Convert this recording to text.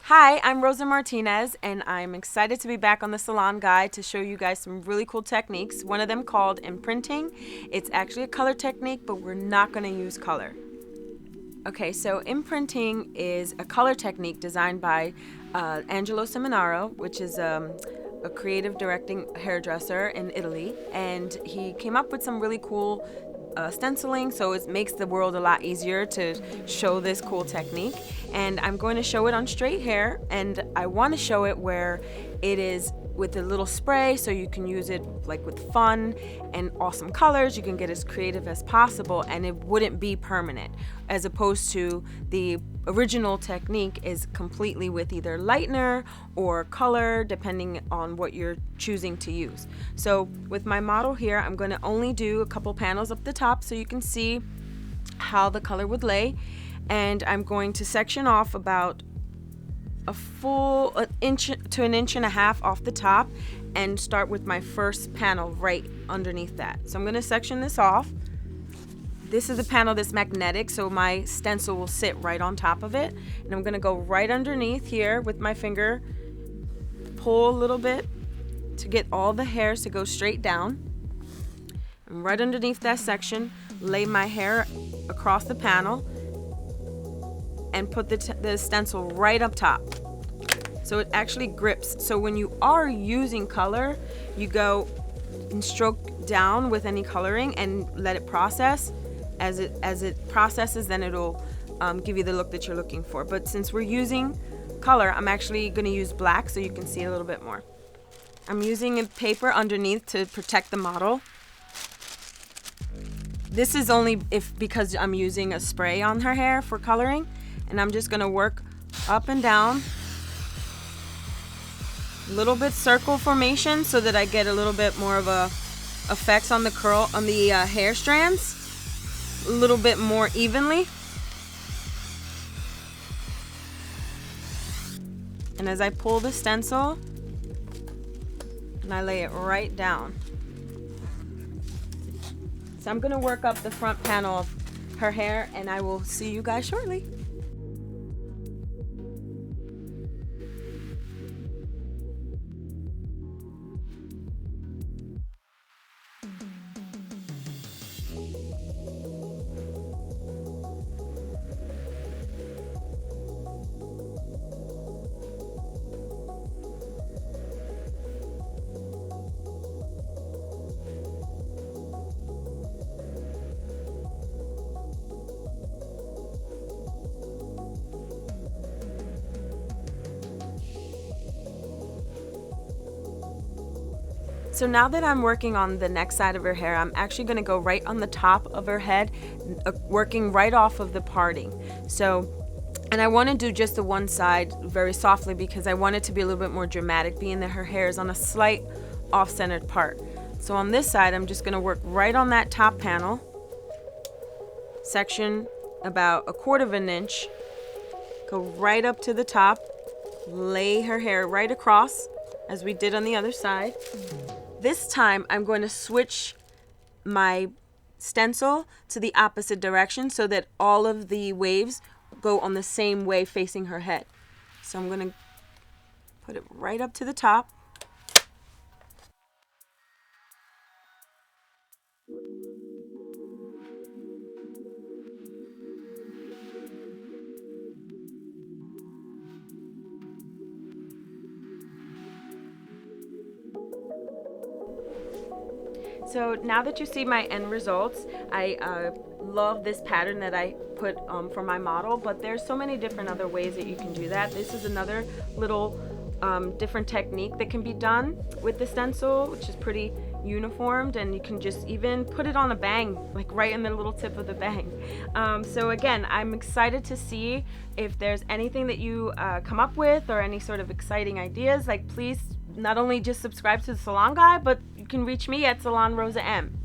Hi, I'm Rosa Martinez, and I'm excited to be back on the Salon Guy to show you guys some really cool techniques. One of them called imprinting. It's actually a color technique, but we're not going to use color. Okay, so imprinting is a color technique designed by Angelo Seminaro, which is a creative directing hairdresser in Italy, and he came up with some really cool stenciling, so it makes the world a lot easier to show this cool technique. And I'm going to show it on straight hair, and I want to show it where it is with a little spray, so you can use it like with fun and awesome colors. You can get as creative as possible, and it wouldn't be permanent, as opposed to the original technique is completely with either lightener or color, depending on what you're choosing to use. So with my model here, I'm going to only do a couple panels up the top so you can see how the color would lay, and I'm going to section off about a full inch to an inch and a half off the top and start with my first panel right underneath that. So I'm going to section this off. This is a panel that's magnetic, so my stencil will sit right on top of it, and I'm going to go right underneath here with my finger, pull a little bit to get all the hairs to go straight down, and right underneath that section lay my hair across the panel and put the stencil right up top, so it actually grips. So when you are using color, you go and stroke down with any coloring and let it process. As it processes, then it'll give you the look that you're looking for. But since we're using color, I'm actually going to use black so you can see a little bit more. I'm using a paper underneath to protect the model. This is only because I'm using a spray on her hair for coloring, and I'm just going to work up and down, a little bit circle formation so that I get a little bit more of a effects on the curl on the hair strands, a little bit more evenly. And as I pull the stencil and I lay it right down. So I'm going to work up the front panel of her hair, and I will see you guys shortly. So now that I'm working on the next side of her hair, I'm actually going to go right on the top of her head, working right off of the parting. And I want to do just the one side very softly because I want it to be a little bit more dramatic, being that her hair is on a slight off-centered part. So on this side, I'm just going to work right on that top panel, section about 1/4 of an inch, go right up to the top, lay her hair right across as we did on the other side. This time I'm going to switch my stencil to the opposite direction so that all of the waves go on the same way facing her head. So I'm going to put it right up to the top. So now that you see my end results, I love this pattern that I put for my model, but there's so many different other ways that you can do that. This is another little different technique that can be done with the stencil, which is pretty uniformed, and you can just even put it on a bang, like right in the little tip of the bang. So again, I'm excited to see if there's anything that you come up with or any sort of exciting ideas. Like, please not only just subscribe to the Salon Guy, but you can reach me at Salon Rosa M.